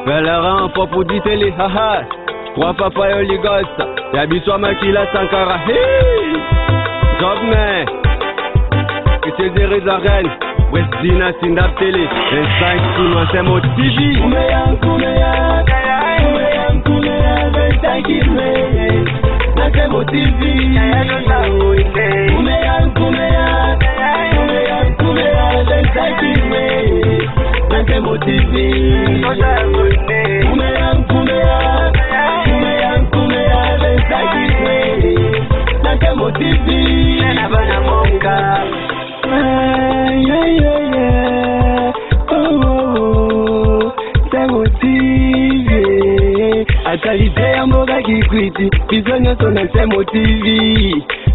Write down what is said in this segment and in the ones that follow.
Pèlerin, pour du télé, haha. Trois papa yo ligos. Yabiswa makila sankara. Hey! Job man. Que c'est des rézarènes. West Dina Sindap Télé. 25 Kinois, c'est mon TV. Koumeya, 25 Kinois. C'est mon TV. Koumeya, 25 Kinois. C'est mon TV. Koumeya, 25 Kinois. C'est mon TV. Atalite ya mboga kikwiti Bizonyo sona Nsemo TV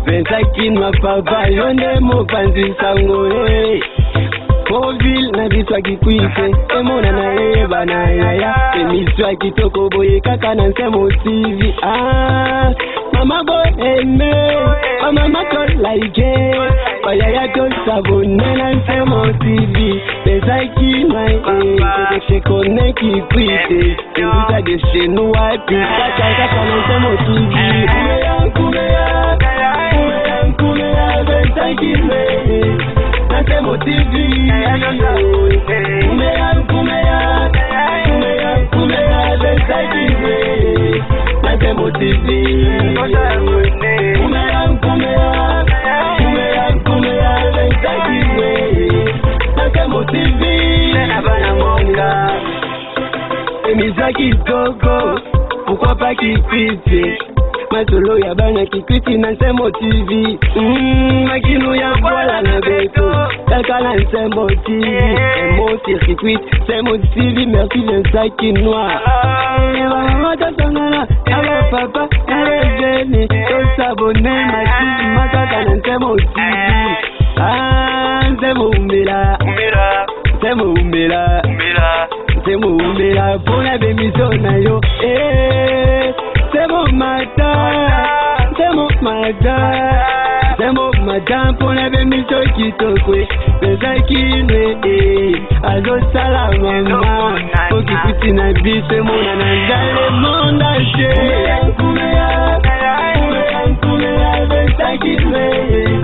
25 Kinois papa Yonde mopanzi sango Oville na biswa kikwite Emona na eba na yaya Emiswa kitoko boye kaka na Nsemo TV Mama boy eme Mama to like Bayaya to sabone na Nsemo TV 25 Kinois Kete kone kikwite Mbisa de chez nous Pi kaka na Nsemo TV Koumeya 25 Kinois Nsemo TV Koumeya 25 Kinois Nsemo TV Koumeya 25 Kinois Nsemo TV Emisa kitoko Pourquoi pas kikwiti Masolo ya bana kikwiti na Nsemo TV Makino ya voila na beto Kaka na Nsemo TV Emo circuit Nsemo TV merci 25 Kinois Mama tasangana Aba papa Aba jeni Tosabone mati Makaka na Nsemo TV Nsemo umbela Nsemo umbela Nsemo umbela Pona bemiso na yo Nsemo mata Pona bemiso kitokwe 25 Kinois Azo sala mama Oki kuti na bise mona na zale monda she Koumeya 25 Kinois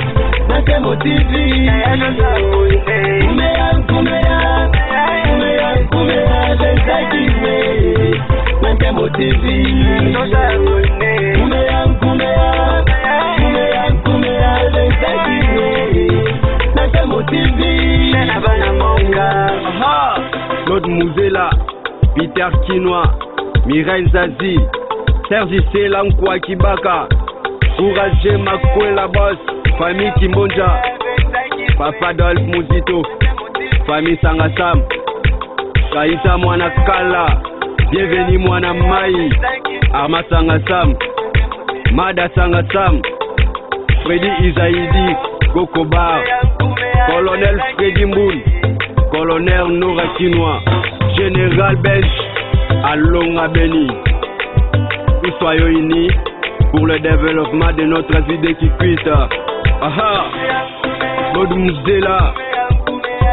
Nsemo TV Koumeya 25 Kinois Nsemo TV Koumeya 25 Kinois Nsemo TV Claude Mouzela, Peter Kinois, Mireille Zazie, Sergi Selankwa Kibaka, Courage Makwela Boss, famille Kimbonja, Papa Dolph Muzito, famille Sangasam, Kaita Mwana Kala, Bienvenue Mwana Mai, Arma Sangasam, Mada Sangasam, Freddy Izaidi, Kokobar, Colonel Freddy Mboul, Colonel Nora Kinois, Général Belge, Alonga Beni. Nous soyons unis pour le développement de notre vie qui quitte. Aha! Claude Mouzela,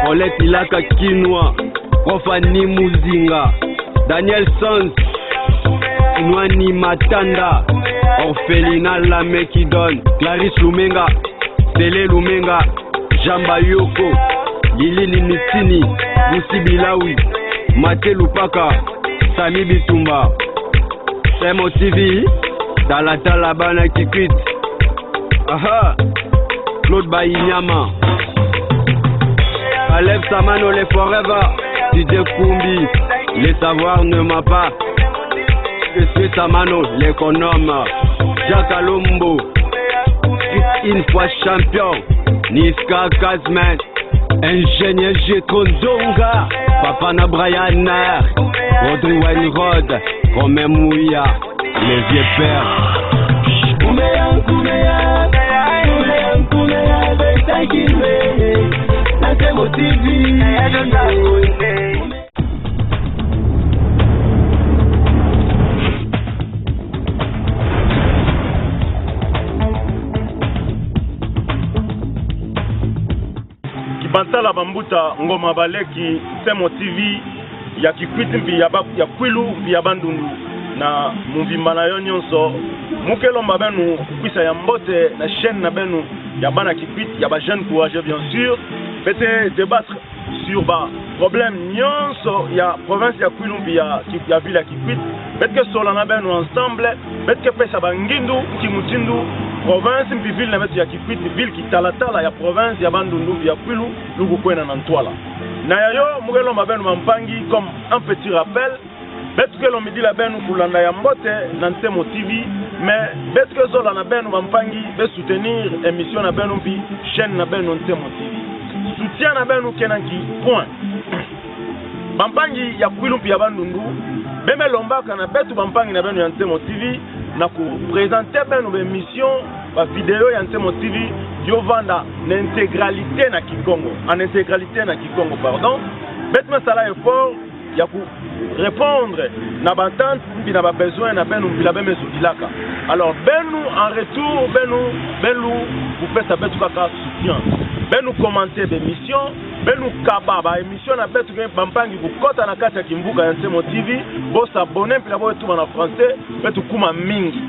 Olette Ilaka Kinois, Profani Mouzinga, Daniel Sons, Nwani Matanda, Orphelina Lame qui donne, Clarisse Lumenga, Télé Lumenga, Jamba Yoko, Lili Nitini, Boussi Bilawi, Maté Lupaka, Sami Bitumba, Nsemo TV, Talatala Bana qui quitte. Aha! Claude Bayinyama, Alef Samano les Forever, DJ Kumbi, les savoirs ne m'a pas. Je suis Samano, l'économe, Jacques Alombo, une fois champion, Niska Kazman, ingénieur Jetron Zonga, Papa na Brian, Audrey Weinrod, Romain Mouya, les vieux pères. Koumeya 25 Kinois Nsemo TV Kibansala Bambuta Ngoma Baleki Nsemo TV ya Kikwiti mpi ya Kwilu mpi ya Bandundu na muvimba na yo nyonso mukelomba benu kwisa ya mbote na chaîne na benu ya bana Kikwiti ya ba jeune courageux bien sûr peut débattre sur ba problème nyonso ya province ya Kwilu mpi ya ville ya Kikwiti peut-être sola na benu ensemble peut-être pesa bangindu kimutindu province mpi ville na betu ya Kikwiti ville ki talatala ya province ya Bandundu mpi ya Kwilu luku kwena na ntwala na yayo mukelomba benu mampangi comme un petit rappel betke lo midi la benu kulanda ya mbote na Ntemo TV mais betke zola na benu mampangi be soutenir émission na benu mpi chaîne na benu Ntemo TV soutien na benu kenanki point mampangi ya Kwilu mpi ya Bandundu beme lombaka na betu mampangi na benu ya Ntemo TV na ku présenter benu be émission ba vidéo ya Ntemo TV yo vanda na intégralité na Kikongo en intégralité na Kikongo pardon betme sala effort ya ku répondre na batante mpi na ba besoin na benu mpi la beme soudilaka alors benu en retour benu vous faites ça betu kaka soutien benu commenter l'émission benu kaba ba émission na betu ke mampangi ku kota na kati ya kimbuka ya Ntemo TV bo s'abonner mpi na bo tuma na français betu kuma mingi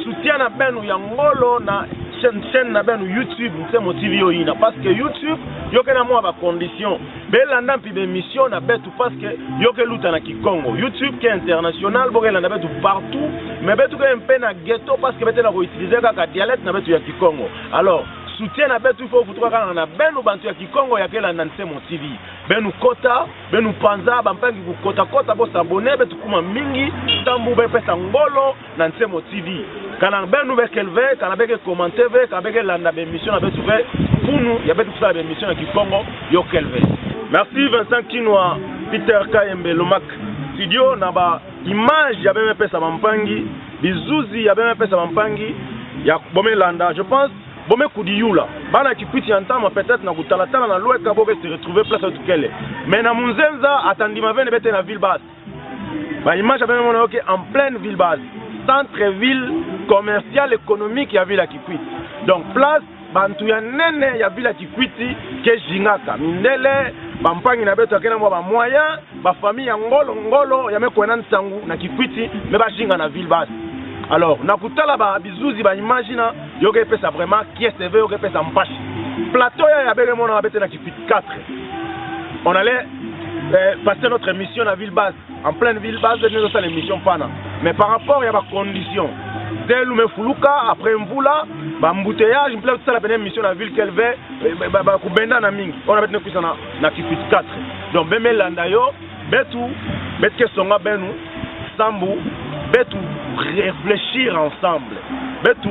soutien na benu ya ngolo na chaîne na benu YouTube Ntemo TV oyina parce que YouTube yoke na mwa ba condition belanda mpi d'émission na betu parce que yoke luta na Kikongo YouTube qui est international bo kelanda betu partout mais betu ke mpe na ghetto parce que bete na ko utiliser kaka dialecte na betu ya Kikongo alors soutien na betu il faut futuka kana na benu bantu ya Kikongo ya kelanda Ntemo TV benu kota benu panza bampangi ku kota bo s'abonner betu kuma mingi tambu be pesa ngolo na Ntemo TV kana benu be kelve kana be commenter ve kana be landa be émission na betu ve funu ya betu fala be émission ya Kikongo yo kelve. Merci Vincent Kinwa, Peter Kayembe Lomak studio na ba image ya beme pesa mampangi bizuzi ya beme pesa mampangi ya bome landa je pense bome kudiyula bana Kikwiti entama peut-être na kutalatana na loeka boke se retrouver place à tukele mais na munzenza atandi mavene bete na ville basse ba image ya beme mona yoke en pleine ville basse centre ville commercial économique ya ville ya Kikwiti donc place bantu ya nene ya ville ya Kikwiti ke jingaka mindele bampangi na beto akena mwa ba moyen ba famille ya ngolo ya mekwena nsangu na Kikwiti me ba jinga na ville basse alors na kutala ba bizuzi ba imagine yoke pesa vraiment qui est sévère yoke pesa mpashi plateau ya bele mona na bete na Kikwiti 4 on allait passer notre émission à ville basse en pleine ville basse de notre émission pana mais par rapport à ba conditions dès me fuluka après mvula ba embouteillage mpla tout ça la benème mission la ville qu'elle veut ba kubenda na mingi on a betne kuisa na Kikwiti 4 donc beme landa yo betu betke songa benu sambu betu réfléchir ensemble betu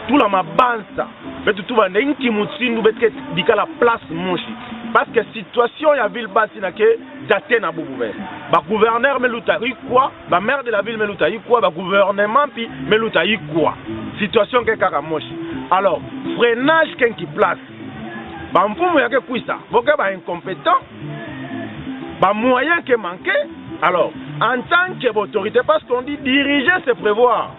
tout la mabansa betu tout bande inki mutsindu betke dikala place moshi parce que situation ya ville basse na ke daté na boubouve ba gouverneur meluta quoi ba maire de la ville meluta quoi ba gouvernement pi meluta quoi situation ke kaka moshi alors freinage qui place ba mfumo yake kuisa boke ba incompétent ba moyen qui manqué alors en tant que autorité parce qu'on dit diriger c'est prévoir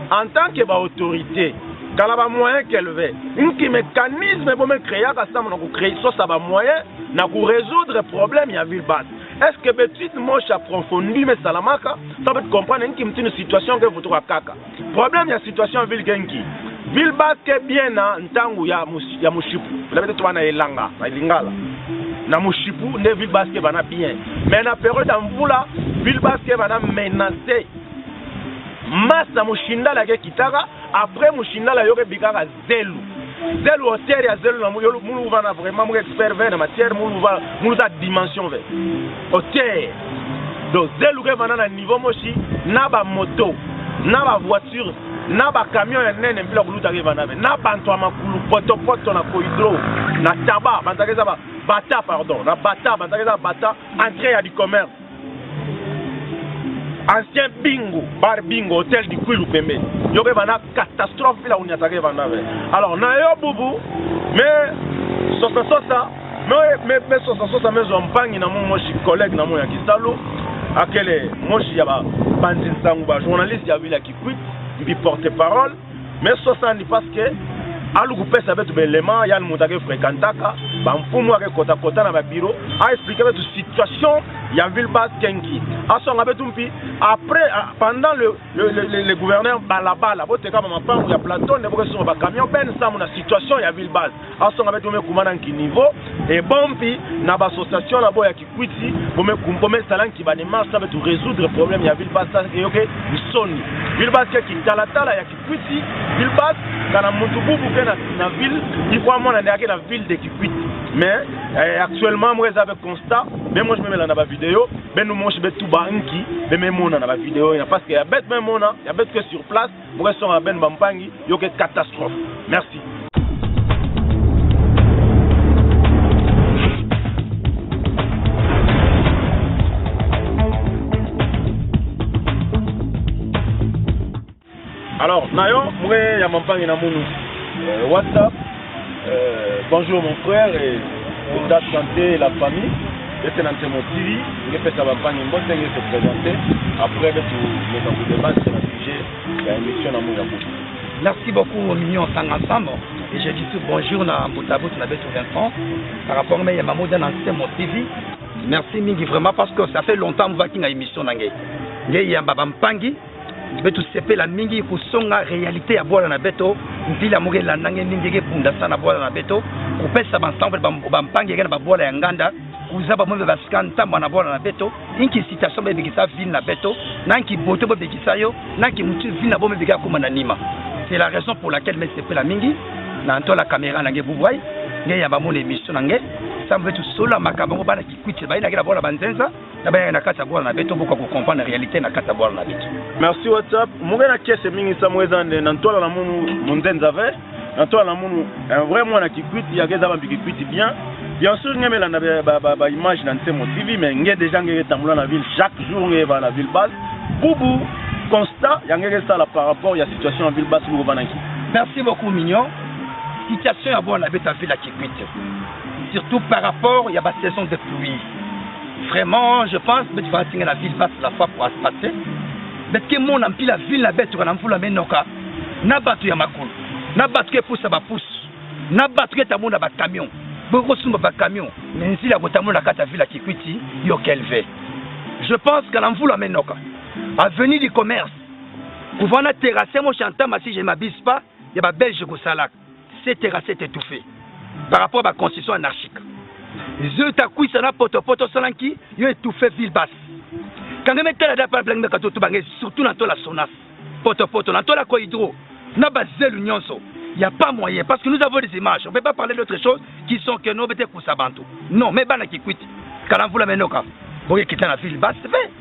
en tant que autorité quand la moyen qu'elle veut un mécanisme pour me créer ça on créer ça ba moyen na pour résoudre problème ya ville basse est-ce que petite moche approfondi mais salamaka ça peut comprendre une situation que vous trouvez kaka problème ya situation ville genki ville basse que bien na ntangu ya mushipu la bete to na elanga na lingala na mushipu ne ville basse que bana bien mais na période d'amvula ville basse que bana menacé massa mushindala ke kitaka après mushindala yoke bikaka zelu hôtel ya zelu na mulu vana vraiment mu expert vers na matière mulu ta dimension vers hôtel donc zelu ke vana na niveau moshi na ba moto na ba voiture na ba camion ya nene mbila kuluta ke vana na bantu makulu poto na koidro na taba bantakeza ba bata pardon na bata bantakeza bata entrée ya du commerce ancien bingo bar bingo hôtel du Kwilu pembe yoke bana catastrophe la unyatake bana alors na yo bubu mais sosa mezo mpangi na moshi collègue na mo ya Kisalo akele moshi ya ba bandi nsangu ba journaliste ya ville ya Kikwiti mbi porte parole mais sosa ni parce que aluku pesa betu belema ya mutake fréquentaka bamfumu ake kota kota na ba bureau a expliquer toute situation ya ville basse kenki aso ngabe tumpi après pendant le gouverneur balabala bote kama mapango ya plateau ne boke so ba camion ben ça na situation ya ville basse aso ngabe tumé kumana nki niveau et bompi na ba association la boya Kikwiti bomé kumbomé salan ki ba ne marche ça tout résoudre problème ya ville basse et OK soni ville basse qui talatala ya Kikwiti ville basse kana mutu bubu na ville il faut moi na na ville de Kikwiti mais actuellement moi avec constat mais moi je me mets là dans la vidéo ben nous mange tout banki ben même on dans la vidéo parce que y a bête même on y a bête que sur place moi sont à ben bampangi yo que catastrophe merci. Alors nayo moi ya mampangi na munu WhatsApp bonjour mon frère et l'état de santé et la famille. C'est un thème TV. Je fais ça va pas une bonne se présenter. Après, nous allons débattre sur le sujet de l'émission Amour Yamou. Merci beaucoup aux millions ensemble. Et je dis tout bonjour à Moutabou, tu n'avais tout Vincent. Par rapport à Yamamou dans l'Ancien TV. Merci Mingi vraiment parce que ça fait longtemps que je suis émission. Il y a Babampangi. Je vais tout séparer la Mingi pour son réalité à boire dans la béto. Puis la Mouré la Nangue Mingi pour la boire dans la béto. Pour faire ça ensemble, Babampangi et boire la Nganda. Vous avez besoin de scanner mon abord dans la béto. Une situation de ça vient la béto. Nanki boto de Gisayo. Nanki mutu vient la bombe de comme un anima. C'est la raison pour laquelle je fais la Mingi. Dans la caméra, vous voyez. Il y a mon émission. Ça me fait tout seul à ma cabane qui quitte. Il y a la banzenza. D'abord, il y a la boire dans la béto pour comprendre la réalité de la boire dans la béto. Merci WhatsApp. Mon gars, qu'est-ce que Mingi Samuel dans toi la mon denzavé. Dans toi la mon vraiment qui quitte. Il y a des gens qui quittent bien. Bien sûr, nous avons une image dans mon TV, mais il y a des gens qui sont dans la ville chaque jour, dans la ville basse. Boubou, constat, il y a ça par rapport à la situation en ville basse. Merci beaucoup, Mignon. Situation à voir la ville à Kikwit. Surtout par rapport à la saison de pluie. Vraiment, je pense que tu vas atteindre la ville basse la fois pour se passer. Mais que mon empire la ville la bête, tu vas la menoka. N'a pas tu yamakul. N'a pas tu pousse à ma pousse. N'a pas tu ta monde à camion. Beaucoup de camions, mais si la Botamon la carte ville à Kikwiti, yo kelvé. Je pense qu'à l'envoi la menoka, avenue du commerce, pour voir la terrasse, moi j'entends, si je ne m'abuse pas, il y a des Belges qui sont là. Cette terrasse est étouffée par rapport à la construction anarchique. Je t'accueille ça là, poto salanki, yo étouffé ville basse. Quand je mets la date par blanc, surtout dans la sonas, poto, dans la cohydro, n'a pas zèle l'union. Il n'y a pas moyen, parce que nous avons des images. On ne peut pas parler d'autre chose qui sont que nous mettons pour Sabantou. Non, mais bana qui quitte. Quand on vous la met, vous quittez la ville basse, c'est fait.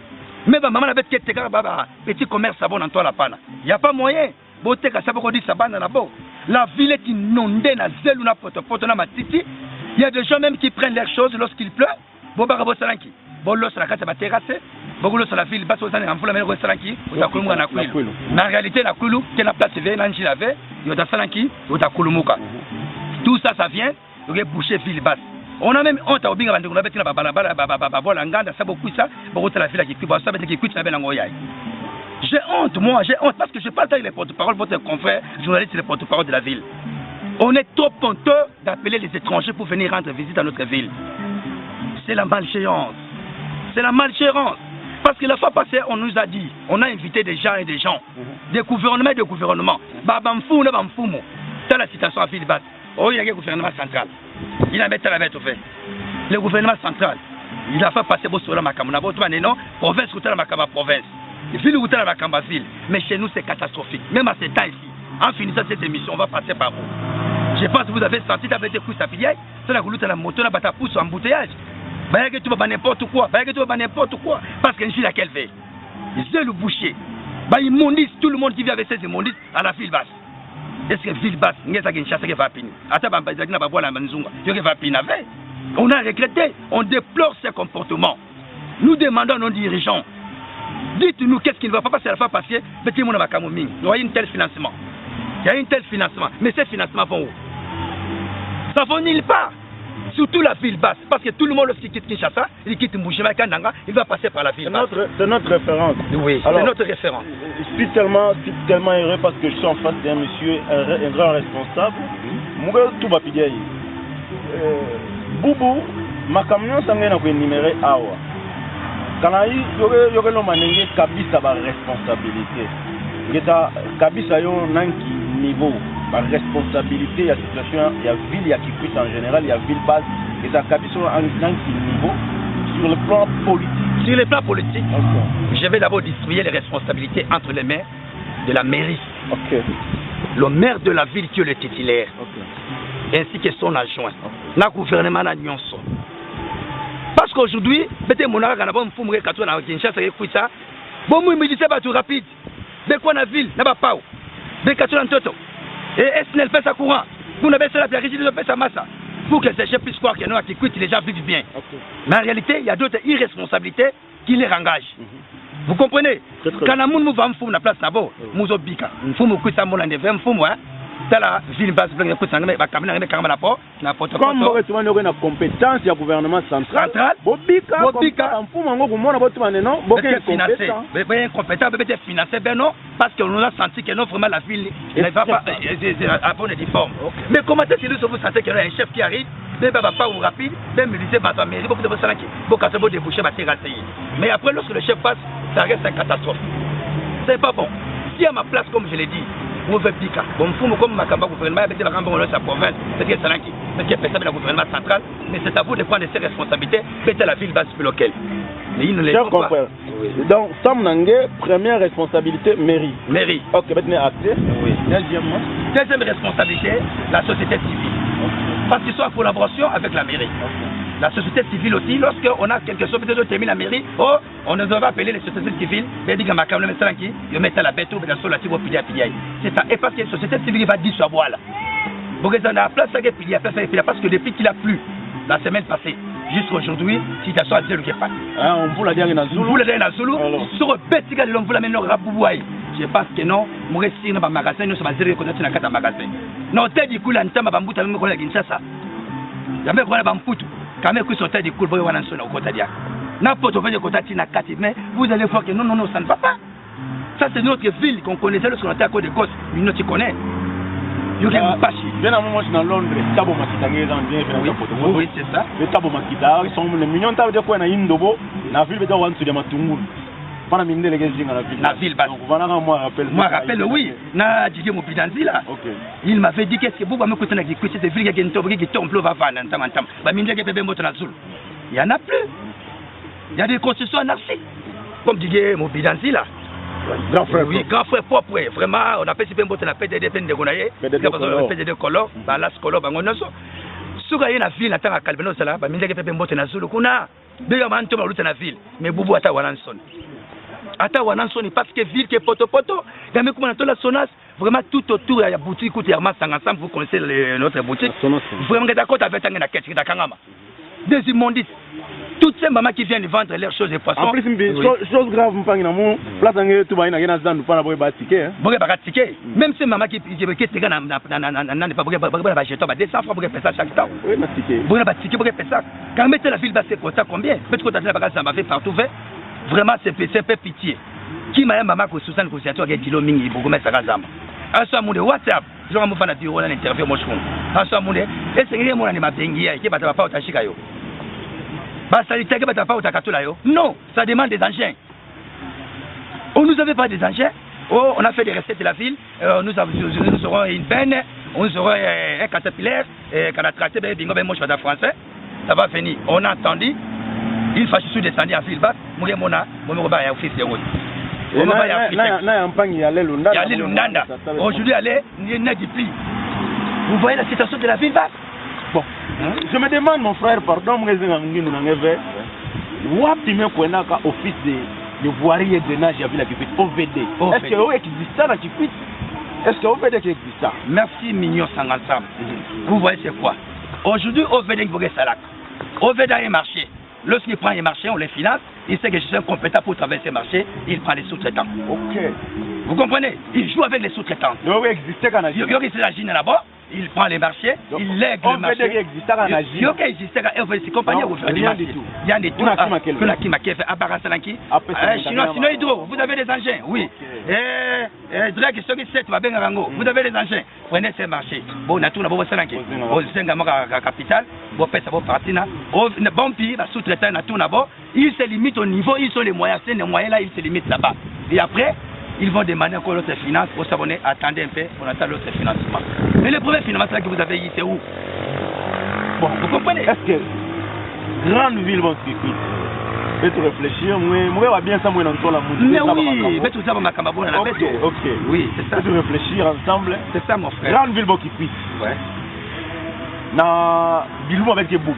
Mais maman a petit commerce savon dans toi la panne. Il n'y a pas moyen. La ville est inondée dans zèle ou na poto na matiti. Il y a des gens même qui prennent leurs choses lorsqu'il pleut. Bon barabo salanki. Bon l'os la carte va terrasser. Bon l'os la ville basse aux années en foule mais salanki. Ou kulumuka na kwelu. En réalité na kwelu, que la place vient nanji lave. Yo da salanki, yo da kulumuka. Tout ça ça vient de boucher ville basse. On a même honte à obinga bandu na betina baba nganda ça beaucoup ça. Bon la ville qui ça veut dire qui quitte la belle ngoyai. J'ai honte, moi, j'ai honte parce que je parle avec les porte-parole, votre confrère, journaliste, les porte-parole de la ville. On est trop honteux d'appeler les étrangers pour venir rendre visite à notre ville. C'est la malgérance. C'est la malgérance. Parce que la fois passée, on nous a dit, on a invité des gens et des gens, des gouvernements et des gouvernements. Babamfou, Babamfoumo. C'est la situation à ville basse. Oh, il y a le gouvernement central. Il a mis la bête au fait. Le gouvernement central, il a fait passer sur la Makamuna, non, province ou la province. Ville ou la Makamba ville. Mais chez nous, c'est catastrophique. Même à ce temps ici, en finissant cette émission, on va passer par où? Je pense que vous avez senti d'avoir des coups à piller. C'est la route à la moto, la bata pousse en embouteillage. Bah, que tu vas n'importe quoi. Bah, que tu vas n'importe quoi. Parce que je suis laquelle veille. C'est le boucher. Bah, immondice, tout le monde qui vit avec ces immondices à la ville basse. Est-ce que ville basse, il y a une chasse qui va pinir? Attends, on a regretté, on déplore ces comportements. Nous demandons à nos dirigeants. Dites-nous qu'est-ce qui ne va pas passer à la fois parce que petit monde va camomille. Il y a un tel financement. Il y a un tel financement. Mais ces financements vont où? Ça va nulle part. Surtout la ville basse. Parce que tout le monde qui quitte Kinshasa, il quitte Mouchima Kandanga, il va passer par la ville basse. C'est notre référence. Oui, c'est notre référence. Je suis tellement heureux parce que je suis en face d'un monsieur, un grand responsable. Tout va piquer. Boubou, ma camion s'en est énuméré awa. Quand il y a le manengé kabisa ba responsabilité. Ngeta kabisa yo nanki niveau ba responsabilité ya situation ya ville ya Kikwit en général, ya ville base, ngeta kabisa nanki niveau sur le plan politique. Sur le plan politique, Okay. je vais d'abord distribuer les responsabilités entre les mains de la mairie. OK. Le maire de la ville qui est le titulaire, OK. ainsi que son adjoint, le gouvernement na nyonso. Parce qu'aujourd'hui, peut-être mon argent n'a pas fumé quand on a Kinshasa et ça. Bon, moi, me disais pas tout rapide. De quoi la ville n'a pas pau. De quand on toto. Et SNL fait sa courant. Vous n'avez pas la régie de fait sa masse. Pour que ces chefs puissent croire qu'il y en a qui quittent, les gens vivent bien. Okay. Mais en réalité, il y a d'autres irresponsabilités qui les engagent. Vous comprenez? Quand la moun va me foutre la place d'abord, mouzo bika. Fou me couche à mon année, me fou moi. Dans la ville basse, je vais coucher à la caméra, n'importe quoi. Comme vous avez une compétence du gouvernement central, Bobika, en fou mango vous m'en avez tout non, beaucoup financé. Mais incompétent, peut être financé, ben non, parce qu'on a senti que non vraiment la ville ne va pas à bonne forme. Mais comment est-ce que vous sentez qu'il y a un chef qui arrive? Mais pas ou rapide, même militaire, ma mairie, beaucoup de personnes qui vont quand vous déboucher, mais après lorsque le chef passe, ça reste une catastrophe. C'est pas bon. Si à ma place, comme je l'ai dit, vous faites Bika, bon, comme ma campagne gouvernement, avec la campagne de sa province, c'est que c'est le gouvernement central, mais c'est à vous de prendre ses responsabilités, peut-être la ville basse plus locale. Mais ils ne les font pas. Donc, Sam Nangé, première responsabilité, mairie. Mairie. Ok, maintenant acté. Oui. Deuxièmement. Deuxième responsabilité, la société civile. Parce qu'ils sont en collaboration avec la mairie. La société civile aussi, lorsqu'on a quelque chose, peut-être termine la mairie, oh, on ne doit pas appeler les sociétés civiles, mais dit que ma caméra est tranquille, je mets la bête ou bien sur la table au c'est ça. Et parce que la société civile va dire ça, voilà. Donc, on a la place à pilier, parce que depuis qu'il a plu, la semaine passée, jusqu'à aujourd'hui, situation a dit le pas. On vous l'a dit à Zulu. Vous l'a dit à Zulu, sur le bête, on vous l'a mis au Rabouaï. Je pense que non, moi, si on a un magasin, nous sommes à 0 connaître dans un magasin. Non, t'es du coup, là, on a un bout à même qu'on a Kinshasa. Il y a même qu'on a un bout. Quand même, vous sortez du coup, vous avez un son au côté. N'importe où, vous avez un côté, mais vous allez voir que non, non, non, ça ne va pas. Ça, c'est notre ville qu'on connaissait lorsqu'on était à côté de Gosse. Mais nous, tu connais. Bien avant, moi, je suis dans Londres. Tabo Makita, oui, c'est ça. Les Tabo Makita, ils sont les millions de fois dans Indobo, la ville de Wansu de Matungul. Pendant mine les gens dans la ville. La ville basse. Moi, rappelle, oui. Na Djigé Mobidanzi là. Il m'avait dit qu'est-ce que vous me coûtez avec cette ville qui est tombée, qui tombe, va vendre en tam. Bah, mine que bébé moto na Zulu. Il y en a plus. Il y a des constructions anarchiques. Comme Djigé Mobidanzi là. Grand frère. Oui, grand frère propre. Vraiment, on appelle si on a PDD de Gonaye. PDD color. Bah, là, color, bah, on a ça. Souga y a une ville, attends à Calvino, ça là. Bah, mine que bébé moto na Zulu. Kuna. Béga man tombe à la ville. Mais Boubou ata Wananson. Ata Wananson, parce que ville qui est poto. Gamé comme on a la Sonas. Vraiment tout autour, il y a boutique, il y a ensemble, vous connaissez notre boutique. Vraiment, d'accord avec la quête, des immondices. Toutes ces mamans qui viennent vendre leurs choses et poissons. En plus, chose grave, place tout va y a ticket. Même ces mamans qui pas 200 francs pour ça chaque temps. Oui, ma ticket. Vous avez ticket pour ça. Quand mettez la ville basse, c'est combien? Peut-être que la bagage ça m'a fait partout. Vraiment, c'est peu pitié. Qui m'a maman ko Susan ko siato ke kilo mingi beaucoup mettre ça zamba. Asa munde WhatsApp, je vais me faire dire on a interview mo chou. Asa munde, est-ce que mon anima bengi ya ke bata pa utashika yo. Ba salita ke bata pa utakatula yo. Non, ça demande des engins. On nous avait pas des engins. Oh, on a fait des recettes de la ville, nous aurons une benne, nous aurons un caterpillar, quand on a traité bingo ben moi je suis français. Ça va venir. On a attendu. Il faut juste descendre en ville basse, mourir mon office de route. Aujourd'hui, il y a des plis. Vous voyez la situation de la ville basse? Bon, je me demande, mon frère, pardon, je office de voirie et drainage à Ville Kikwit, OVD. Est-ce que vous existe ça dans Kikwit? Est-ce que OVD existe ça? Merci, Mignon Sangansam. Vous voyez c'est quoi? Aujourd'hui, OVD est Salak. OVD a un marché. Lorsqu'il prend les marchés, on les finance, il sait que je suis compétent pour traverser les marchés, il prend les sous-traitants. Ok. Vous comprenez? Il joue avec les sous-traitants. Il existe quand il y a la Chine là-bas, il prend les marchés, donc, il lègue le marché. On fait exister en Asie. Il y a existé en compagnie rien du tout. Il y a des tout. Que la Kimaké fait à Barasalanki. Sinon, hydro, vous avez des engins, oui. Drake, ce qui c'est, tu vas bien Rango. Vous avez des engins. Prenez ces marchés. Bon, on a tout, on a beau Salanki. Au Zengamora capital, bon, fait ça, bon, partina. Bon, pays, la sous-traitant, on a tout, on a beau. Ils se limitent au niveau, ils sont les moyens, c'est les moyens là, ils se limitent là-bas. Et après, ils vont demander encore l'autre finance pour s'abonner. Attendez un peu, on attend l'autre financement. Mais le premier financement que vous avez eu, c'est où? Bon, vous comprenez? Est-ce que grande ville vont se quitter? Peut-être réfléchir, moi, va bien ça, moi, dans la moudou. Mais oui, mais tout ça, ma camabou, on a ok. Oui, c'est ça. Peut-être réfléchir ensemble. C'est ça, mon frère. Grande ville vont se quitter. Ouais. Dans Bilou avec des boucs.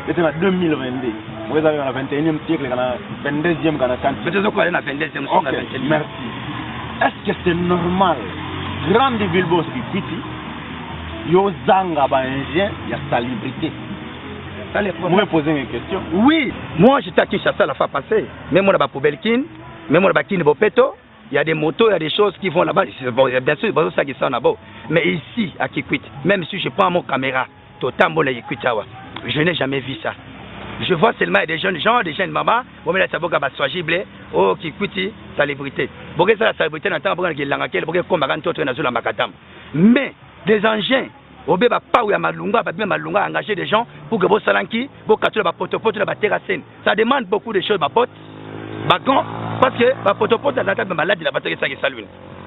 C'était en 2022. Vous avez dans le 21e siècle, dans le 22e, dans le 30e. Peut-être qu'on est dans le 22e siècle. Ok, merci. Est-ce que c'est normal? Grande ville vont se quitter. Yo zanga ba ingé, il y a salubrité. Vous me posez une question? Oui, moi j'étais à Kinshasa la fois passée. Même on a pas poubelle kin, même on a pas kin bopeto. Il y a des motos, il y a des choses qui vont là-bas. Bon, bien sûr, c'est ça qui sont là-bas. Mais ici, à Kikwit, même si je prends mon caméra, je n'ai jamais vu ça. Je vois seulement des jeunes gens, des jeunes mamans, bon, mais là, ça va être soigible, oh, Kikwiti, célébrité. Bon, ça, la célébrité, on entend, mais des engins, au béba pas où il y a Malunga, Malunga engager des gens pour que vos salanki, vos katoules, vos potopotes, vos terrassines. Ça demande beaucoup de choses, ma pote. Bagon, parce que ma potopote, dans la table malade, il a battu ça qui salue.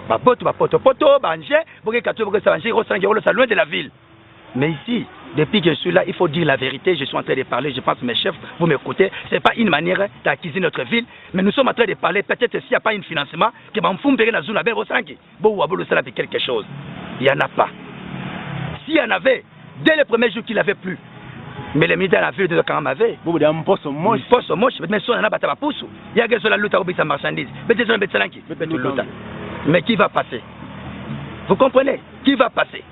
Ma pote, ma potopoto, bangé, vos katoules, vos salanki, vos salanki, vos loin de la ville. Mais ici, depuis que je suis là, il faut dire la vérité. Je suis en train de parler, je pense que mes chefs, vous m'écoutez. Ce n'est pas une manière d'acquérir notre ville, mais nous sommes en train de parler. Peut-être s'il n'y a pas un financement, que m'en fout dans la zone avec vos salanki. Bon, ou le salaire quelque chose. Il n'y en a pas. S'il y en avait, dès le premier jour qu'il n'avait plus, mais les militaires en ville de quand même avaient. Vous avez un poste moche. Un poste moche, mais si on en a battu à pousse, il y a quelqu'un qui a lutte à sa marchandise. Mais qui va passer? Vous comprenez? Qui va passer?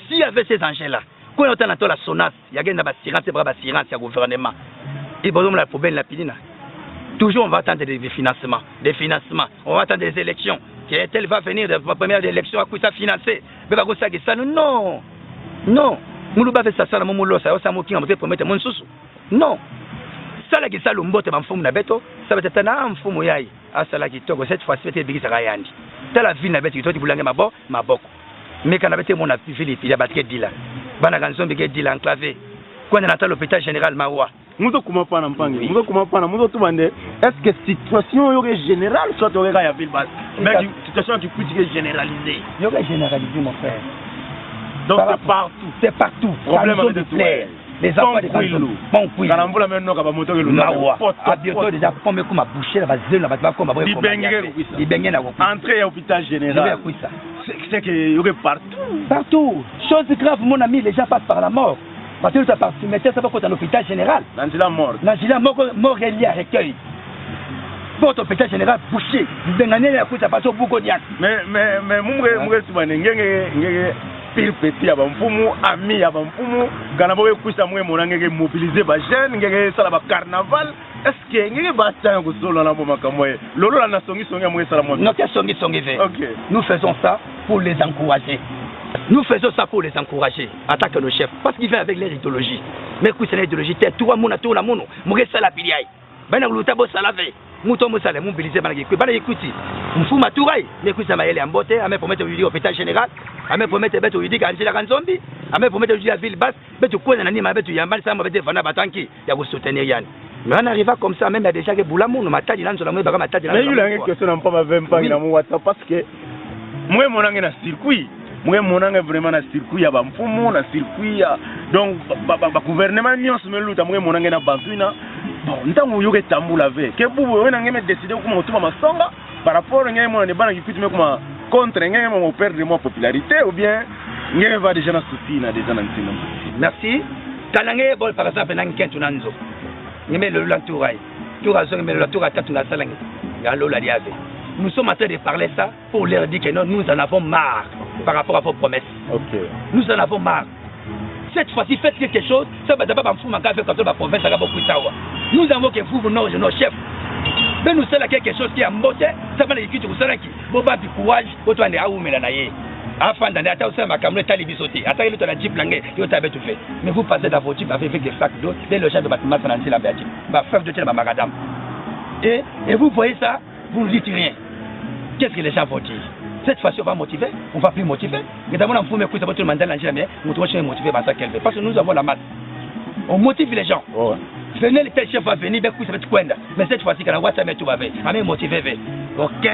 S'il y avait ces engins-là, quand on entend la SONAS, il y a des assurances, il y a un gouvernement. Et bon, la poubelle, la pilina. Toujours, on va attendre des financements. On va attendre des élections. Elle va venir de la première élection à quoi ça financer. Mais ça, non. Non. Moulouba fait ça, Moulo, ça, ça, Mouki, on va promettre mon sous. Non. Ça, là, qui ça, l'umbote, ma femme, nabeto, ça va être un fou, yaï. Ah, ça, là, qui toque, cette fois, c'était Bigis Rayandi. T'as la ville, nabet, qui toque, vous l'avez ma bok. Mais quand on avait mon appui, il y a battu Dila. Banaganzon, Bigé Dila, enclavé. Quand on entend l'hôpital général Mawa. Est-ce que situation est générale, soit il y a ville basse? Mais la situation qui est généralisée. Il y aurait généralisé, mon frère. Donc c'est partout. C'est partout. Problème avec tout. Les enfants des Kanzou. Bon, oui. Quand on voit la même nom, on va Mawa. À bientôt déjà, comme ma boucher, la zone, la va comme il baigne à entrer à l'hôpital général. C'est qu'il y aurait partout. Partout. Chose grave, mon ami, les gens passent par la mort. Parce que tu as parti, mais ça va être un hôpital général. Nangila mort. Nangila mort relié à recueil. Votre hôpital général bouché. Vous avez la couche à passer au Bougoniac. Mais, moi, pile petit, ami, Ganabo, mobiliser les jeunes, ça va carnaval. Est-ce que vous avez Lolo, la nation, nous faisons ça pour les encourager. Nous faisons ça pour les encourager, attaquer nos chefs, parce qu'ils viennent avec leur idéologie. Mais écoute, c'est l'idéologie, tu as mon atout, la mono, mourir ça la piliaille. Ben, nous avons salvé. Mouton Moussale, mobilisé, ben, écoutez, on fout ma touraille, mais écoute, ça m'a allé en beauté, à me promettre au hôpital général, à me promettre au Yudi Angela Ranzombi, à me promettre au la ville basse, mais tu connais un anime avec Yamal, ça m'a dit, Vana Batanki, il y a vous soutenir Yann. Mais on arrive comme ça, même il y a déjà des boulamou, nous matadi, nous avons matadi. Mais il y a une question, on n'a pas dans WhatsApp, parce que moi, mon angle est un circuit. Moi, mon angle est vraiment un circuit, il y a un circuit, donc, le gouvernement, mon angle est un banquina. Bon, nous avons eu tambour lavé. Que vous avez décidé comment tu vas par rapport à ce contre perdre de popularité ou bien il y a des gens qui des gens. Merci. Quand bon par exemple dans Kentu Nanzo. Il met le lantourai. Tout raison mais le tour à tatu na salangi. Galo la diave. Nous sommes en train de parler ça pour leur dire que non, nous en avons marre par rapport à vos promesses. OK. Nous en avons marre. Cette fois-ci, faites quelque chose, ça va d'abord en fou ma café quand la province à Gabo Kuitawa. Nous avons que vous, nos chefs. Mais nous sommes quelque chose qui est en beauté, ça va l'équipe de Moussalaki. Boba du courage, autant de Aoumé la naïe. Afin d'année, attends, c'est ma caméra, t'as les bisotés. Attends, il est dans la jeep langue, il t'avait tout fait. Mais vous passez dans votre jeep avec des flaques d'eau, dès le chef de bâtiment, ça n'a pas la jeep. Ma femme de tel, ma magadam. Et vous voyez ça, vous ne dites rien. Qu'est-ce que les gens vont dire? Cette fois-ci, on va motiver, on va plus motiver. Mais d'abord, on peut me tout le monde dans l'angile, mais on doit motiver par ça qu'elle veut. Parce que nous avons la masse. On motive les gens. Oh. Venez, le tel chef va venir, ça va être quoi? Mais cette fois-ci, quand on voit ça, tout va venir. On va motiver. Ok?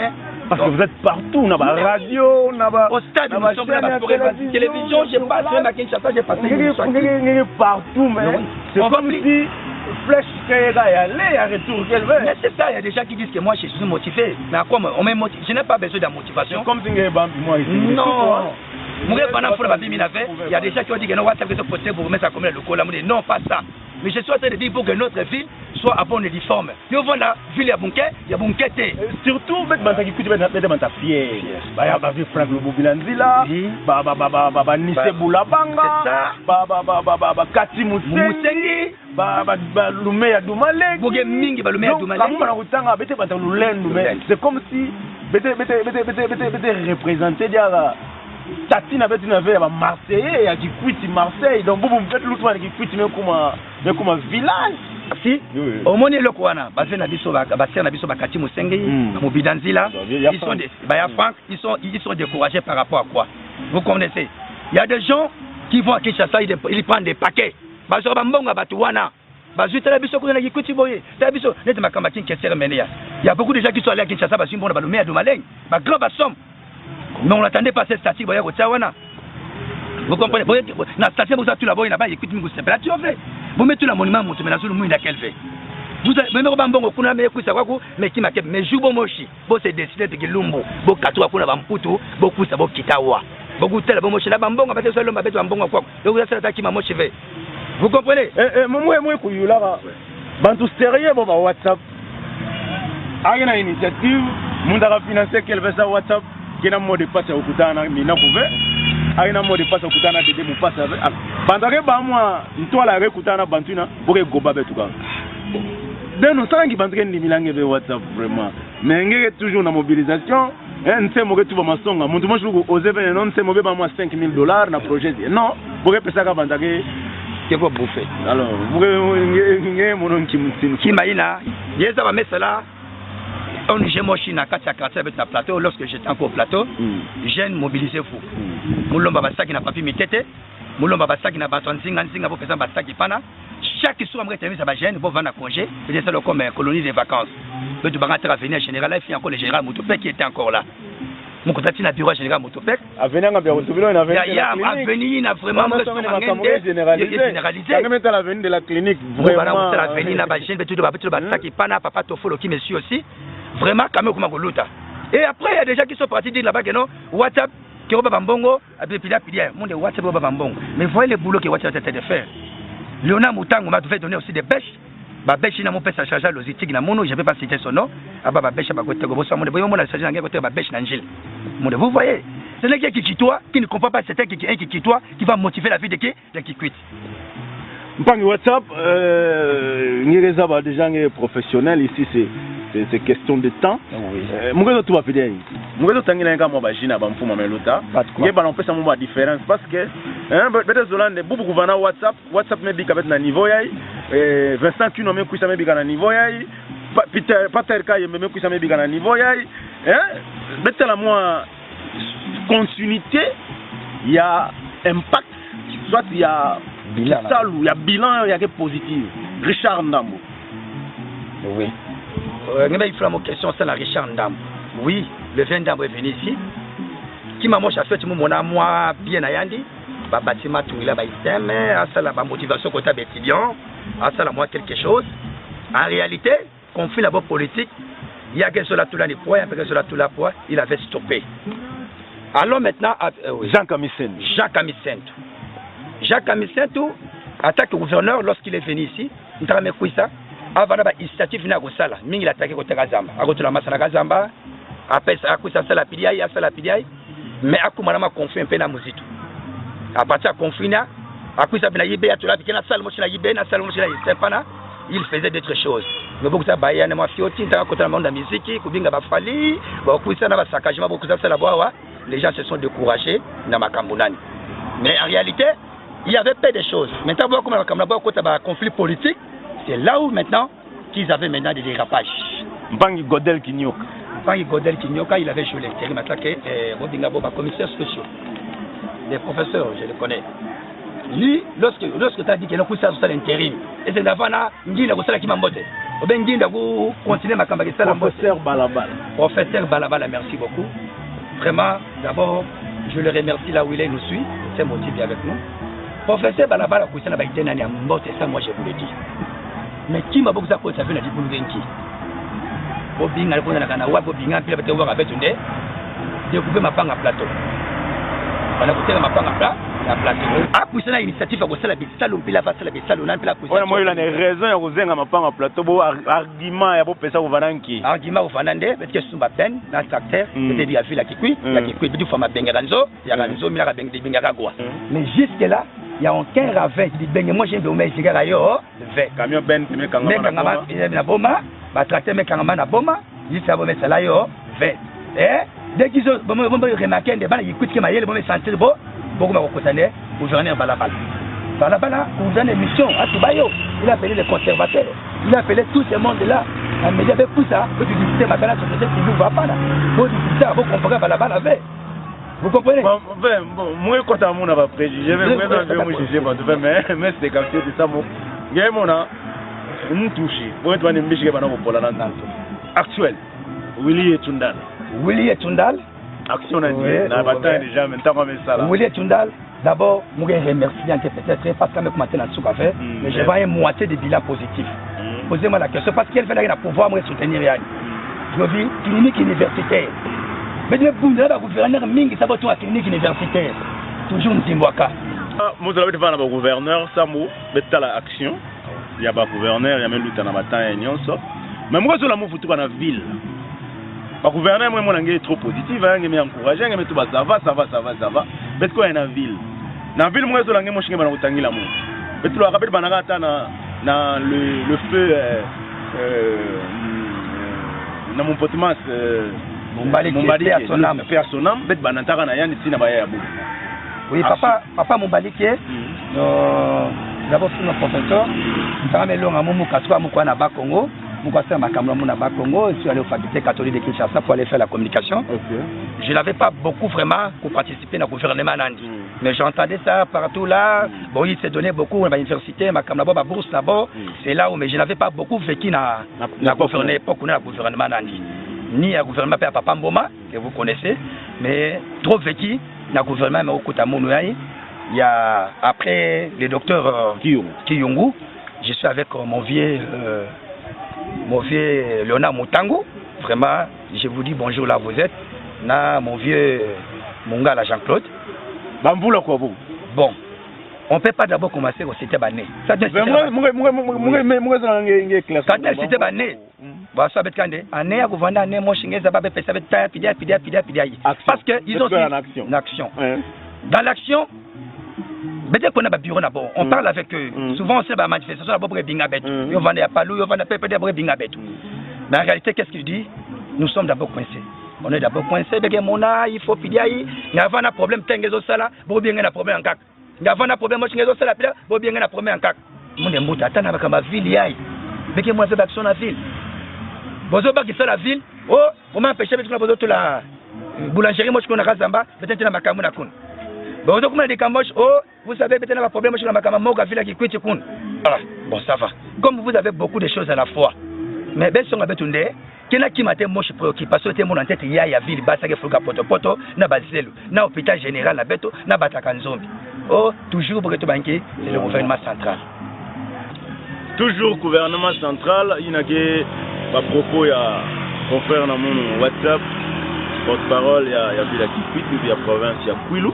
Parce que vous êtes partout, on a la radio, on a au stade, nous sommes là, la télévision, j'ai passé, même à Kinshasa, j'ai passé. Partout, mais c'est comme si flèche qu'il y a aller, il y a retour qu'elle veut. Mais c'est ça, il y a des gens qui disent que moi je suis motivé. Mais à quoi on me motive? Je n'ai pas besoin de motivation. Comme si moi ici. Non. Il y a des gens qui ont dit que non, WhatsApp est posté pour remettre ça comme le col. Non, pas ça. Mais je suis en train de dire pour que notre ville soit à bonne uniforme. Nous avons la ville à Bunké, il y a Bunké. Surtout, mettre dans ta fière. Il y a Franck Lobobilanzila, Nisse Boulabanga, Kati Moussengi, Lumeya Doumalek. C'est comme si représenté Tati n'avait une affaire à Marseille, qui quitte Marseille, donc vous faites l'autre qui quitte même comme un village. Si, au moins le Kouana, basé na biso Kati Moussengi, Mobidanzila, ils sont découragés par rapport à quoi? Vous connaissez? Il y a des gens qui vont à Kinshasa, ils prennent des paquets. Il y a beaucoup de gens qui sont allés à Kinshasa, mais on n'attendait pas cette statue. Vous comprenez? La statue, vous avez tout là-bas, vous mettez le monument, vous mettez le monument, vous avez même bon kuna me kuisa kwako me kima ke me jubo moshi bo se décider de kilumbu bo katwa kuna bamputu bo kuisa bo kitawa bo kutela bo moshi na bambonga ba te lomba beto bambonga kwako donc ça c'est qui m'a moshi ve. Vous comprenez? Moi kuyula bantu sérieux bo ba WhatsApp ayina initiative mundaka financer quel veut ça WhatsApp kina mot de passe okutana mina kuve ayina mot de passe okutana de mu passe avec bandake ba moi ntola rekutana bantuna bo ke goba betu ka. Nous sommes en train de WhatsApp vraiment. Mais il y a toujours une mobilisation. Nous sommes en train de faire des choses. Nous sommes en train de faire $5,000 dans le projet. Non, vous pouvez faire ça. Qu'est-ce que vous faites? Alors, vous pouvez faire ça. Lorsque j'étais encore au plateau, j'ai mobilisé fou. Chaque soir, je vais à Gênes, je vais à congé, je vais comme colonie de vacances. Je vais venir général, il y a encore le général Moutopek qui était encore là. Mon contact est bureau général Moutopek. À venir, il y a vraiment généralisé. À l'avenir de la clinique, vraiment. À l'avenir, il y a Gênes, papa Tofolo qui me suit aussi. Vraiment, quand même, comme l'autre. Et après, il y a des gens qui sont partis dire là-bas que non, WhatsApp, qui est au Babambongo, WhatsApp au Babambongo. Mais voyez le boulot que WhatsApp était de faire. Léonard Moutango m'a fait donner aussi des bêches. Ma bêche n'a pas pu charger logistique dans mon nom, je ne vais pas citer son nom. Ma bêche a côté de Bossa, mon de la charge côté de ma bêche d'Angile. Vous voyez, c'est un gars qui quitte toi, qui ne comprend pas c'est un qui quitte toi, qui va motiver la vie de qui quitte. WhatsApp, des gens professionnels ici, c'est question de temps. Moi, tout va faire. Moi, je suis en différence parce que beaucoup de WhatsApp me dit qu'avec le niveau, Vincent qui nous met le niveau, Peter Paterka me met le niveau, mais la moi continuité, il y a impact, soit il y a bilan, il y a bilan, il y a positif. Richard Ndambo. Oui. Il faut une question, c'est la Richard Ndambo. Oui, le 20 Ndambo est venu ici. Qui m'a fait mon moi bien ayandi. Bâtiment tout là, la motivation côté étudiant, ça la moi quelque chose. En réalité, conflit là-bas politique, il y a quelque chose là tout là les points, il y a quelque chose là tout là poids, il avait stoppé. Alors maintenant, Jean Kamisentu. Jacques Kamisentu attaque le gouverneur lorsqu'il est venu ici. Il a mis ça. Avant la initiative na gosala, mingi l'attaque contre Kazamba. A contre la masse na Kazamba. Après ça, akuisa ça la pidiaï, mais akumana ma conflit un peu na muzitu. À partir de conflit na, akuisa bina yibé à tout là, bikena salle mochi na yibé, na salle mochi na yisepana, il faisait d'autres choses. Mais beaucoup ça bayana ma fioti, dans contre la monde de musique, kubinga ba fali, ba akuisa na ba saccagement, beaucoup ça la bois, les gens se sont découragés dans ma Cambonani. Mais en réalité, il y avait peu de choses. Maintenant, comme il y a un conflit politique, c'est là où maintenant qu'ils avaient maintenant des dérapages. Mbangi Godel Kinyoka. Mbangi Godel Kinyoka, il avait joué l'intérim attaqué Robingabo, commissaire spécial. Les professeurs, je les connais. Lui, lorsque tu as dit qu'il y a un ça l'intérim, et c'est d'avant là, il y a un qui m'a monté. Ou bien il y a continuer ma campagne. Professeur Balabala. Professeur Balabala, merci beaucoup. Vraiment, d'abord, je le remercie là où il nous suit. C'est motivé avec nous. Professeur Balabala, c'est ça, moi je vous le dis. Mais qui m'a beaucoup ça pour ça fait la Bobinga, Bobinga, Bobinga, puis il va avec une découper ma panne à plateau. On a coupé ma panne à plat. Ah, pour ça, l'initiative à cause de la salon, puis la face de la salon, puis la poussière. Moi, il a raison, il a raison, ma panne à plateau, argument, il y a beaucoup de personnes au Vananki. Argument au Vanandé, parce que c'est une peine, dans le tracteur, c'est des affaires qui cuit, du format Bengaranzo, il y a Ranzo, il y a Bengaragua. Mais jusque-là, il n'y a aucun ravin qui dit ben moi j'ai un domaine qui gagne camion ben mais kangama na boma ba tracteur mais kangama na boma il ça va mettre là yo 20 dès qu'ils ont bon remarqué des balles écoute que maïel bon sentir bon beaucoup ma côté gouverneur balabala gouverneur mission à Tubayo il a appelé les conservateurs il a appelé tout ce monde là mais il y avait tout ça pour discuter maintenant sur ce qui nous va pas là pour discuter pour comparer balabala avec. Vous comprenez? Bon, moi, quand on a préjugé, mais c'est comme si c'était ça. On touché. Actuel. Willy Etundal. Willy Etundal. Action na bataille déjà maintenant comme ça là. Willy Etundal. D'abord, je remercie peut-être parce que je commencé à tout faire, mais je vois une moitié des bilans positifs. Posez-moi la question parce qu'elle fait la pouvoir me soutenir. Je dis clinique universitaire. Mais le gouverneur Ming, ça va tout à clinique universitaire. Toujours Mzimwaka. Moi, je vais devant le gouverneur, Samo, mais tu as l'action. Il y a pas gouverneur, il y a même lutte dans matin et non ça. Mais moi, je suis tout dans la ville. Le gouverneur, moi, je suis trop positif, je suis encouragé, je suis tout ça va. Mais quoi, il y a une ville. Dans la ville, moi, je suis dans la ville. Mais tu le rappelles, dans le feu, dans mon potement. Mombali qui est à son âme, bet banantaka na yani sina baya yabu. Oui, papa Mombali qui est d'abord sur nos professeurs, nous avons melonga mumu kaswa mukwa na Bakongo, mukwa sa makamla mu na Bakongo, je suis allé au faculté catholique de Kinshasa pour aller faire la communication. Okay. Je n'avais pas beaucoup vraiment pour participer dans le gouvernement nandi. Mais j'entendais ça partout là. Bon, il s'est donné beaucoup à l'université, makamla ba bourse là-bas, c'est là où mais je n'avais pas beaucoup vécu na gouvernement nandi. Ni à gouvernement père Papa Mboma, que vous connaissez, mais trop vécu dans le gouvernement mais au Koutamounouaï. Il y a après le docteur Kiyungu, je suis avec mon vieux Léonard Moutango. Vraiment, je vous dis bonjour là vous êtes. Na mon vieux Mungala Jean-Claude. Bamboula quoi vous? Bon. On ne peut pas d'abord commencer au cité bané. Ça doit cité bané. Parce qu'ils ont une action. Dans l'action, dès qu'on a un bureau d'abord, on parle avec eux. Souvent, on sait la manifestation d'abord pour Bingabet. On va à Palou, on va à Pépé d'abord Bingabet. Mais en réalité, qu'est-ce qu'il dit? Nous sommes d'abord coincés. On est d'abord coincés. Il faut pidiaï. Il y a un problème, il y a un problème en cac. Il y a un problème, il y a un problème en cac. Mon est attends avec ma ville, il y a. Mais moi, je vais action la ville. Bozo qui fait la ville, oh, on m'a empêché de faire la boulangerie, moi je connais Razamba, peut-être dans ma camouna kun. Bozo comme des camoches, oh, vous savez peut-être un problème, je suis dans ma camouna ville qui quitte kun. Voilà, bon ça va. Comme vous avez beaucoup de choses à la fois. Mais bien sûr, on va betonder. Qui m'a été moi je préoccupation était mon en tête il y a ville basa que fuga poto na bazelu na hôpital général na beto na bataka nzombi. Oh, toujours pour que banquier, c'est le gouvernement central. Toujours gouvernement central, il y a que à propos, il y a confrère dans mon WhatsApp, porte-parole, il y a Villa Kikwit, il y a province, il y a Kwilu.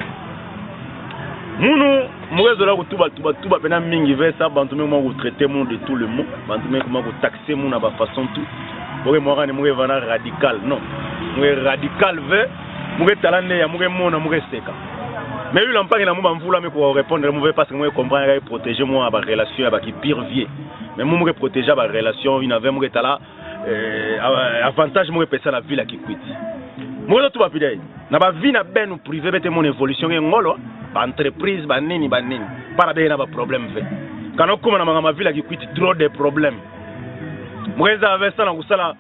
Moi, je suis tout le mingi veut ça, comment vous traitez de tout le monde, comment vous taxez mon à façon tout. Moi, je suis radical, non. Moi, radical veut, moi, talent, moi, moi, seka. Mais lui, l'empire, il a pour répondre, moi, parce que moi, je comprends, il protéger moi à la relation avec pire vie. Mais moi, je protéger la relation, il avait moi, avantage, moi, je la ville qui quitte. Moi, je suis tout na ba vie na benu privé bete mon évolution ngolo ba entreprise ba nini para be na ba problème ve kana kuma na mangama villa ki kwiti trop de problèmes mweza avec ça na kusala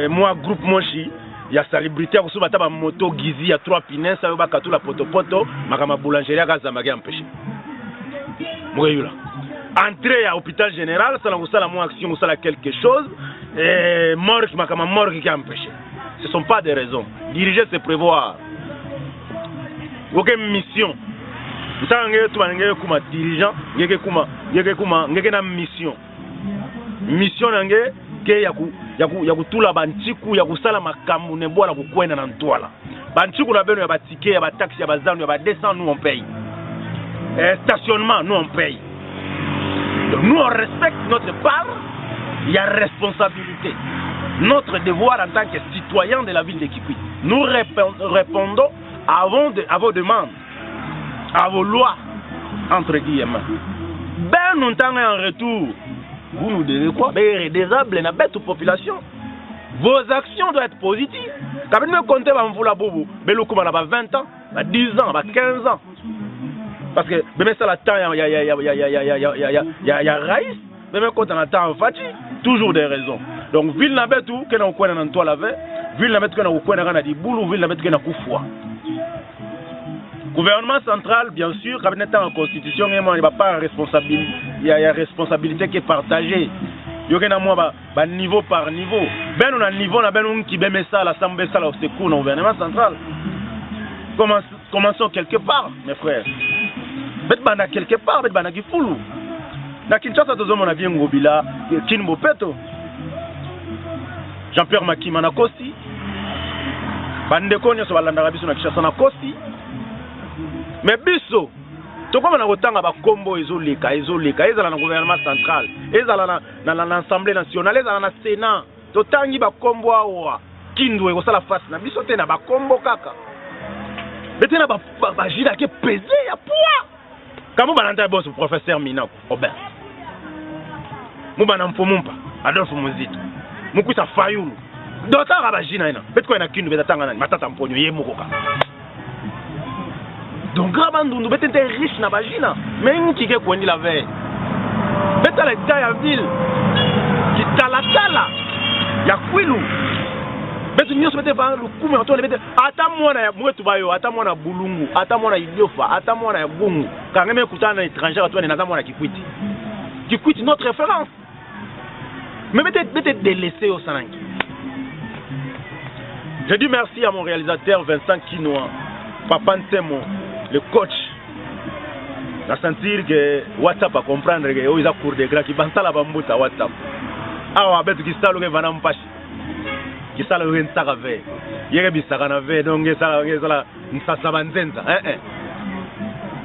moi groupe moshi ya célébrité ya kusuba taba moto gizi ya 3 pines ça ba katula poto makama boulangerie ka zambaki empêché mweyula entrée à hôpital général ça na kusala moi action kusala quelque chose morgue makama morgue qui empêché. Ce ne sont pas des raisons. Diriger, c'est prévoir. Aucune mission. Vous savez, tu vas comme dirigeant, vous avez mission. Mission, que yaku tula banchiku yaku sala makamu nembo la kukwenda na ntwala. Banchiku na beno ya batike ya bataxi ya bazanu ya badescend nous on paye. Stationnement nous on paye. Donc nous on respecte notre part, il y a responsabilité. Notre devoir en tant que citoyen de la ville de Kikwit. Nous répondons à vos demandes, à vos lois, entre guillemets. Ben, nous t'en en retour. Vous nous devez quoi? Ben, redevable na bête population. Vos actions doivent être positives. Quand vous me comptez, vous la bobo. Ben, le comment là-bas 20 ans, 10 ans, 15 ans. Parce que, ben, ça la temps, il y a raïs. Ben, quand on attend en fati, toujours des raisons. Donc, ville n'a pas tout, qu'on a au coin dans toi la veille, ville n'a pas qu'on a au coin dans la boulot, ville n'a pas qu'on a couffoua. Gouvernement central, bien sûr, cabinet en constitution, il n'y a pas responsabilité, il y a responsabilité qui est partagée. Il y a niveau par niveau. Ben, on a un niveau, on a ben qui met ça à l'Assemblée, ça au secours, au gouvernement central. Commençons quelque part, mes frères. Bet bana quelque part, bet bana qui foulou. Na Kinshasa, tout le monde a bien Ngobila, Kinbo Peto. Jean-Pierre Makima na kosi bandeko nyoso balandaka biso na Kinshasa na kosi mais biso tokoma na kotanga bakombo ezoleka ezala na gouvernement central ezala na l'Assemblée nationale ezala na Sénat totangi bakombo awa kindwe kosala face na biso te na bakombo kaka bete na bajida ke pesé ya poids kamo balanda boss professeur Minako Robert mubana mpomumpa Adolphe Muzito mukusa fayulu dota rabajina ina betko ina kindu betatanga nani matata mponyo ye mukoka donc grabandundu betete riche na bajina mais qui ke kwendi la veille betala ya ville qui talatala ya kwilu betu nyoso bete ba lukume otole bete ata mwana ya mwetu bayo ata mwana bulungu ata mwana idiofa ata mwana ya bungu kangeme kutana na étranger atone na mwana Kikwiti notre référence. Mais mettez délaissé au Sanangi. Je dis merci à mon réalisateur Vincent Kinoa, Papa Ntemo, le coach. Je sentir que WhatsApp a comprendre que ils ont cours de gras qui pensent à la bambuta WhatsApp. Ah ouais, bête qui s'allume le vanam pachi, qui s'allume le ntagave, yere bisagana ve donc ça ça banzenza.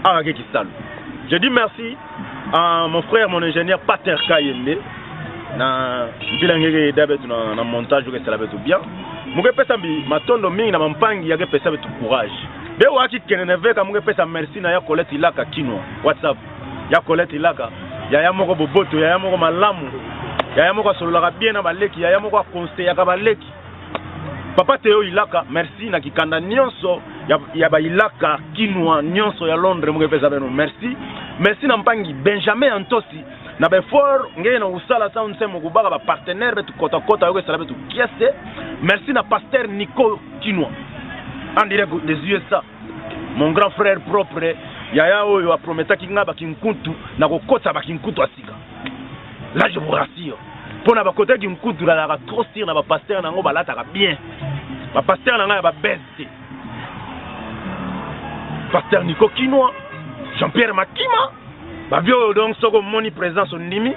Ah ouais qui s'allume. Je dis merci à mon frère, mon ingénieur Pater Kayembe. Na bilangeke dabetu na montage que ça va tout bien muke pesa mbi matondo mingi na mampangi yake pesa betu courage be waki kenene veka muke pesa merci na ya Colette Ilaka Kino WhatsApp ya Colette Ilaka ya moko boboto ya moko malamu ya moko solola bien na baleki ya moko conseiller ya baleki papa Théo Ilaka merci na kikanda nyonso ya ba Ilaka Kino nyonso ya Londres muke pesa beno merci na mpangi Benjamin Antosi na befor ngene na usala sa nsemo kubaka ba partenaire betu kota yoko sala betu kieste merci na pasteur Nico Kinwa en direct des USA mon grand frère propre yaya oyo a prometa kingaba kinkutu na kokota ba kinkutu asika là je vous rassure pona ba kota kinkutu la ka trop stir na ba pasteur nango balata ka bien ba pasteur nanga ba beste pasteur Nico Kinwa Jean-Pierre Makima Babio donc soko moni présence au Nimi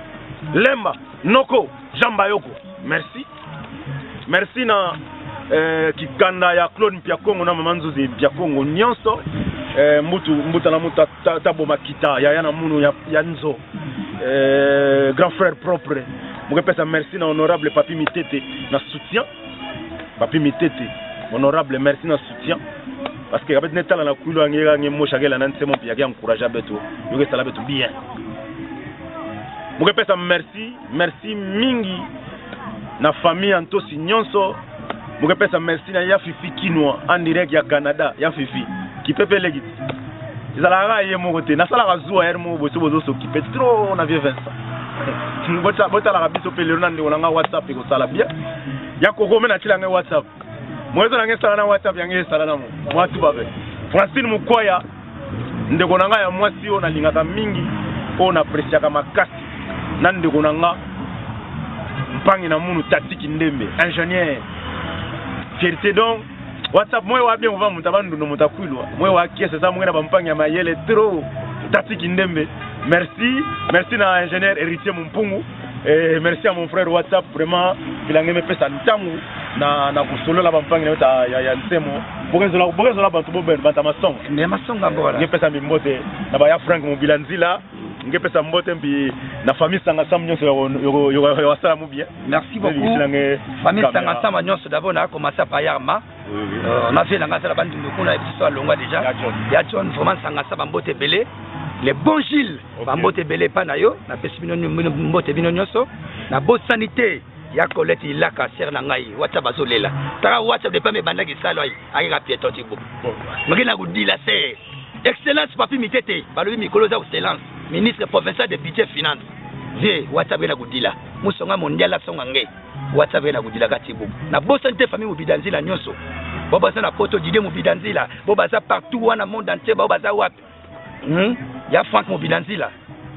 Lemba Noko Jambayoko merci na kikanda ya Claude Piakongo na mamanzuzi Piakongo nyonso mbuta na muta tabo makita ya na munu ya nzo grand frère propre mukepesa merci na honorable Papi Mitete na soutien Papi Mitete honorable merci na soutien parce que kabet netala na kulo angera nge moshagela na nsemo pia ki encourager beto yoke sala beto bien mukepesa merci mingi na famille Antosi nyonso Muke pesa merci na ya Fifi Kinwa en direct ya Canada ya Fifi qui peut faire les guides. Izalaka ye mo côté na sala kazuwa yer mo boso bozo s'occuper trop na vie Vincent. Bota la rabiso pe le nande onanga WhatsApp ko sala bien. Ya koko mena tila nge WhatsApp. Mwezo na nge sala na WhatsApp ya nge sala na mo. Mwatu babe. Francine Mukwaya ndeko nanga ya mwasi ona lingaka mingi ona pressure kama makasi. Na ndeko nanga mpangi na munu tatiki ndembe ingénieur. Fierté donc WhatsApp moi wa bien on va mundu no mutakwilwa. Moi wa kiesa za mwena bampangi ya mayele trop tatiki ndembe. Merci na ingénieur héritier Mumpungu. Et merci à mon frère WhatsApp vraiment il a aimé pesa ntangu na kusolo la bampangi na ya ntemo bokezo la bantu boben banta masonga ne masonga mbora ngepesa mimbote na ba ya Frank Mobilanzila ngepesa mbote mbi na famille sanga sam nyonso yo wasala mu bien. Merci beaucoup famille sanga sam nyonso d'abord na commencé par Yarma on a fait la ngasa la bande de kuna histoire longa déjà ya John vraiment sanga sam mbote belé les bons Gilles bambote belé pa na yo na pesi bino mbote bino nyonso na bonne sanité ya Colette ilaka ser na ngai WhatsApp azolela tara WhatsApp de pa me bandaki salo ai ka pieto tibo ngena ku dila c'est excellence papi mitete balobi mikolo za excellence ministre provincial de budget finance vie WhatsApp na ku dila musonga mondial la songa ngai WhatsApp na ku dila ka tibo na bonne sanité famille Mobidanzila nyonso bobaza na poto Didier Mobidanzila bobaza partout wana monde entier bobaza wapi ya Frank Mobilanzila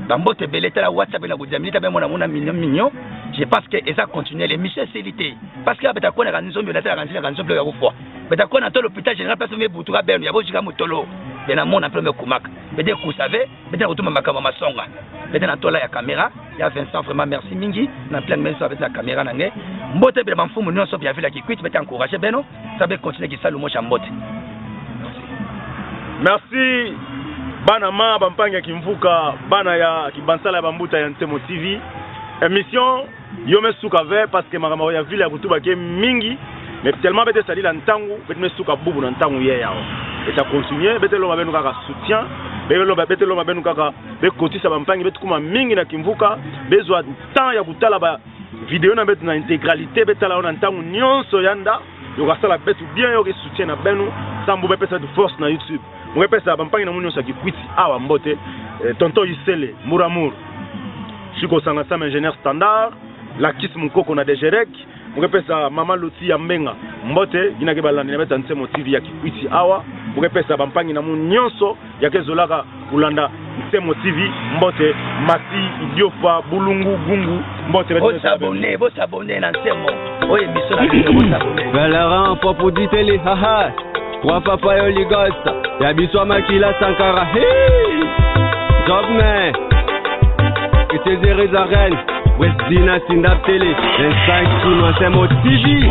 bambote beleta la WhatsApp na kujamilita be mona mignon je pense que eza continuer les missions célité parce que beta kona kanzombe la kanzila kanzombe ya kufwa beta kona to l'hôpital général place me butuka beno ya bojika mutolo bena mona plombe kumaka beta ku savez beta kutuma makama masonga beta na tola ya caméra ya Vincent vraiment merci mingi na plein merci avec la caméra na nge mbote be bamfumu nyonso bia vila kikwiti beta encourager beno ça be continuer ki salumo cha mbote merci bana ma bampangi ya kimvuka bana ya kibansala ya bambuta ya Ntemo TV émission yome suka ve parce que makambo ya ville ya kutuba ke mingi mais tellement bete sali la ntangu bete suka bubu na ntangu ye yao et ça continuer bete lo mabenu kaka soutien bete lo mabenu kaka be kotisa bampangi bete kuma mingi na kimvuka bezwa temps ya kutala ba vidéo na bete na intégralité bete la na ntangu nyonso yanda yo kasala bete bien yo ke soutien na benu sambu be pesa de force na YouTube. Mwe pesa bampangi na munyo sa kikwiti awa mbote tonton Isele Muramour Chiko sanga sama ingénieur standard la kis mukoko na dejerek mwe pesa mama Loti ya Mbenga mbote gina ke balani na beta Ntemo TV ya kikwiti awa mwe pesa bampangi na munyonso ya kezolaka kulanda Ntemo TV mbote Mati Idiofa Bulungu Gungu mbote bo s'abonner na Ntemo oye biso na bo s'abonner Valeran popo diteli haha Trois papa yo ligos, ya biswa makila Sankara, hey! Jobne, Kitezere Zaren, West Dina Sindap Tele, 25 Ntemo TV.